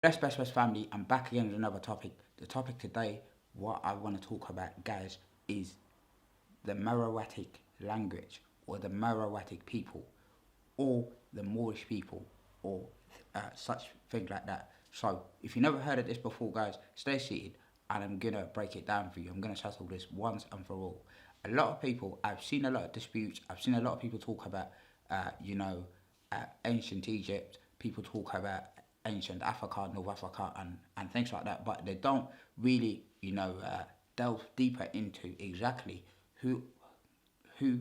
Best family, I'm back again with another topic. The topic today, what I want to talk about, guys, is the meroitic language, or the meroitic people, or the Moorish people, or such things like that. So, if you never heard of this before, guys, stay seated, and I'm gonna break it down for you. I'm gonna settle this once and for all. A lot of people, I've seen a lot of disputes. I've seen a lot of people talk about, ancient Egypt. People talk about ancient Africa, North Africa, and things like that. But they don't really, delve deeper into exactly who who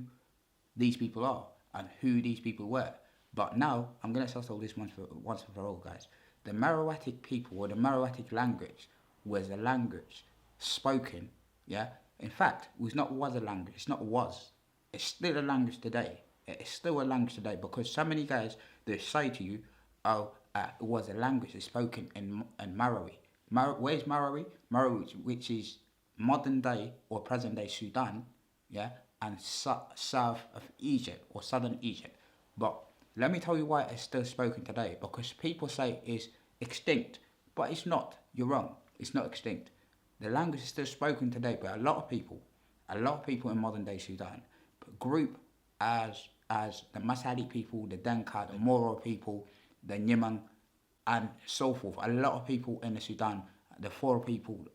these people are and who these people were. But now I'm gonna settle this once and for all, guys. The Meroitic people, or the Meroitic language, was a language spoken. Yeah. In fact, it was a language. It's not was. It's still a language today. It's still a language today because so many guys they say to you, "Oh, it was a language that's spoken in Marawi." Where's Marawi? Marawi, which is modern day or present day Sudan, yeah, and south of Egypt or southern Egypt. But let me tell you why it's still spoken today. Because people say it's extinct, but it's not. You're wrong. It's not extinct. The language is still spoken today, but a lot of people in modern day Sudan group as the Masalit people, the Dinka, the Moro people, the Nyimang, and so forth. A lot of people in the Sudan, the Foro people,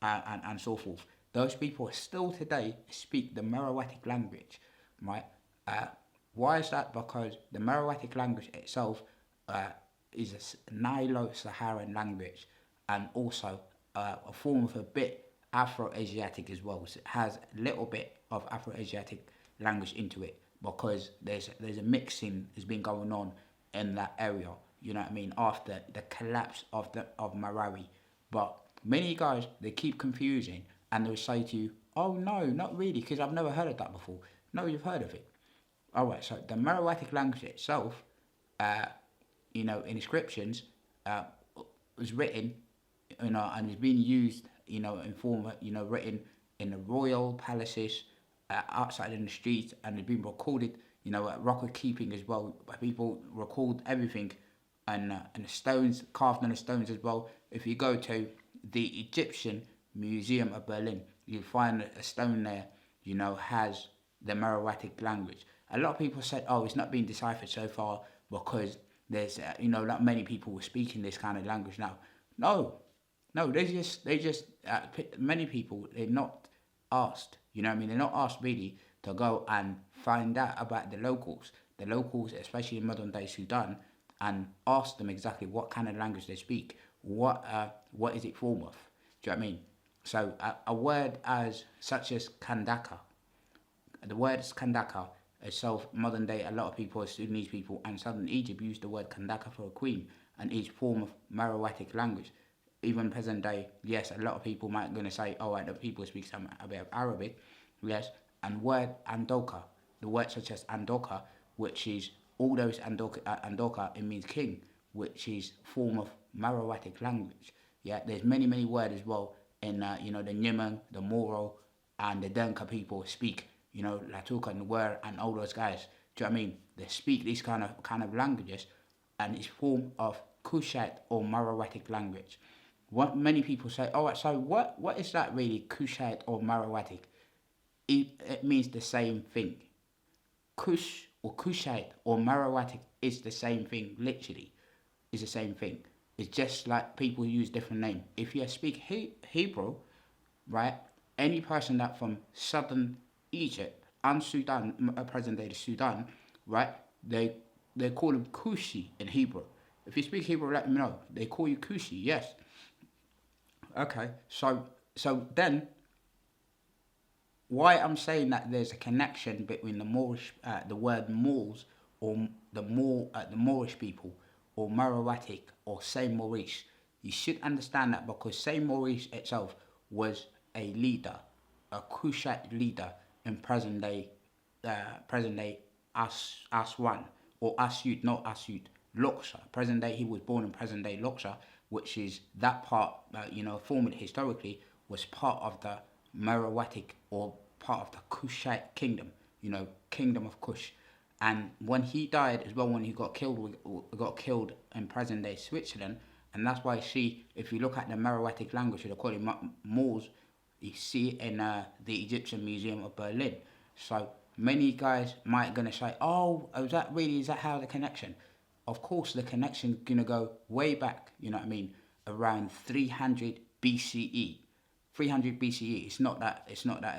and so forth. Those people still today speak the Meroitic language, right? Uh, why is that? Because the Meroitic language itself uh, is a Nilo-Saharan language, and also a form of a bit Afro-Asiatic as well. So it has a little bit of Afro-Asiatic language into it because there's a mixing has been going on in that area. You know what I mean? After the collapse of Marawi, but many guys they keep confusing and they'll say to you, "Oh no, not really," because I've never heard of that before. No, you've heard of it. All right. So the Meroitic language itself, uh, inscriptions, uh, was written, and is being used, in form, written in the royal palaces, outside in the streets, and it's been recorded, at record keeping as well. People record everything, and the stones carved on the stones as well. If you go to the Egyptian Museum of Berlin, you'll find a stone there, has the Meroitic language. A lot of people said, "Oh, it's not been deciphered so far because there's, not many people were speaking this kind of language now." No, no, many people they're not asked. You know what I mean? They're not asked really to go and find out about the locals, especially in modern day Sudan, and ask them exactly what kind of language they speak. What is it form of? Do you know what I mean? So a word as such as Kandaka, the word Kandaka itself, modern day, a lot of people, Sudanese people, and southern Egypt use the word Kandaka for a queen, and each form of Meroitic language. Even present day, yes, a lot of people might gonna say, "Oh, right, the people speak some a bit of Arabic," yes, and word Andoka, the word such as Andoka, which is all those Andoka, it means king, which is form of Meroitic language. Yeah, there's many words as well in the Nyimang, the Moro, and the Dinka people speak, Latuka and Wer and all those guys. Do you know what I mean? They speak these kind of languages, and it's form of Kushite or Meroitic language. What many people say, "Oh, so what is that really, Kushite or Meroitic?" It means the same thing. Kush or Kushite or Meroitic is the same thing. Literally, is the same thing. It's just like people use different names. If you speak Hebrew, right? Any person that from southern Egypt and Sudan, present day Sudan, right? They call him Kushi in Hebrew. If you speak Hebrew, let me know. They call you Kushi, yes. Okay, so then why I'm saying that there's a connection between the word Moors, or the Moorish people, or Meroitic, or Saint Maurice. You should understand that because Saint Maurice itself was a leader, a Kushite leader in present day Aswan, or Asyut, not Asyut, Luxor. Present day, he was born in present day Luxor, which is that part, formerly historically was part of the Meroitic, or part of the Kushite kingdom, kingdom of Kush. And when he died as well, when he got killed in present day Switzerland, And that's why you see, if you look at the meroitic language, they call it Moors, you see it in the Egyptian Museum of Berlin. So many guys might gonna say, oh, is that how the connection? Of course, the connection gonna go way back, you know what I mean, around 300 BCE. 300 BCE, it's not that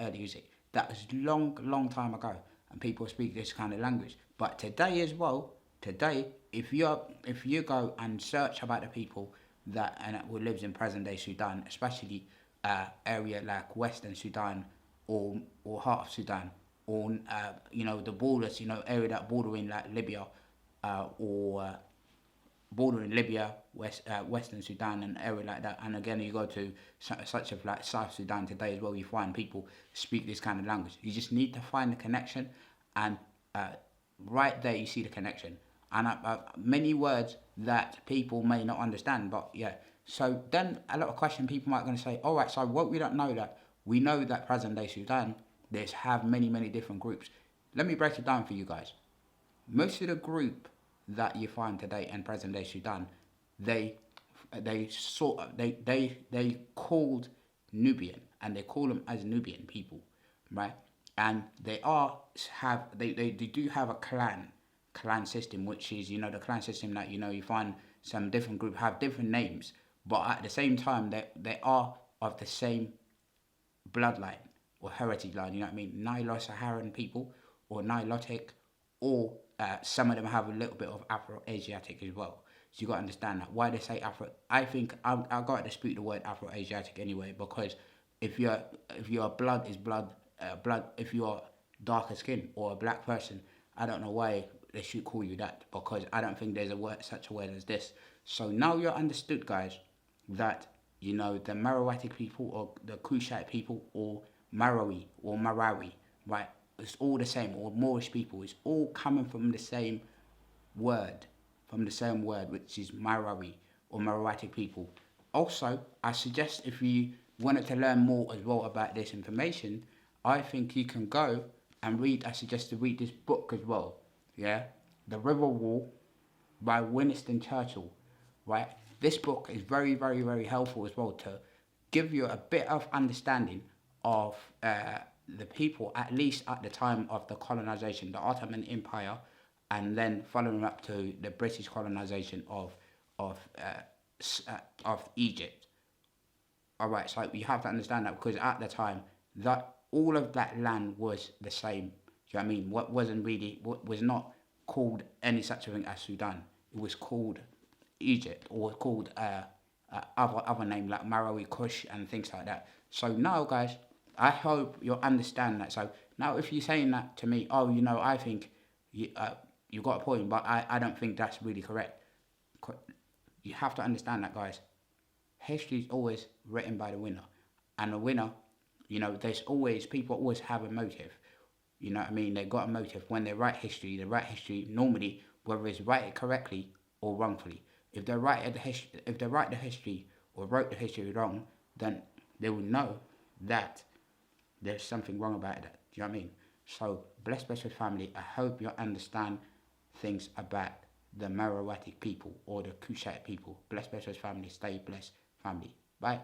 early, is it? That was long time ago, and people speak this kind of language. But today as well, if you go and search about the people who lives in present day Sudan, especially area like Western Sudan or heart of Sudan, or the borders, area that bordering like Libya, or bordering Libya, Western Sudan, and area like that. And again, you go to such as like South Sudan today as well, you find people speak this kind of language. You just need to find the connection, and right there you see the connection. And many words that people may not understand, but yeah. So then a lot of questions people might going to say, all right, so what we don't know that, we know that present day Sudan, there's have many different groups. Let me break it down for you guys. Most of the group that you find today in present day Sudan, they called Nubian, and they call them as Nubian people, right? And they do have a clan system, which is the clan system that you find some different groups have different names, but at the same time they are of the same bloodline or heritage line. You know what I mean? Saharan people or nilotic, or some of them have a little bit of Afro-Asiatic as well. So you got to understand that. Why they say Afro? I think I got to dispute the word Afro-Asiatic anyway, because if your blood is blood, if you're darker skin or a black person, I don't know why they should call you that, because I don't think there's such a word as this. So now you're understood, guys, that the Meroitic people or the Kushite people or Marawi, right? It's all the same, or Moorish people. It's all coming from the same word, which is Marawi or Meroitic people. Also, I suggest if you wanted to learn more as well about this information, I think you can go and I suggest to read this book as well. Yeah, The River Wall by Winston Churchill. Right, this book is very helpful as well to give you a bit of understanding of the people, at least at the time of the colonization, the Ottoman Empire, and then following up to the British colonization of Egypt. All right, so you have to understand that, because at the time that all of that land was the same. Do you know what I mean? What was not called any such a thing as Sudan. It was called Egypt, or called other name like Marawi, Kush, and things like that. So now, guys, I hope you understand that. So now, if you're saying that to me, I think you got a point, but I don't think that's really correct. You have to understand that, guys. History is always written by the winner, and the winner, people always have a motive. You know what I mean? They got a motive when they write history. They write history normally, whether it's write it correctly or wrongfully. If they write the history or wrote the history wrong, then they will know that there's something wrong about that. Do you know what I mean? So, blessed with family. I hope you understand things about the Meroitic people or the Kushite people. Blessed with family. Stay blessed, family. Bye.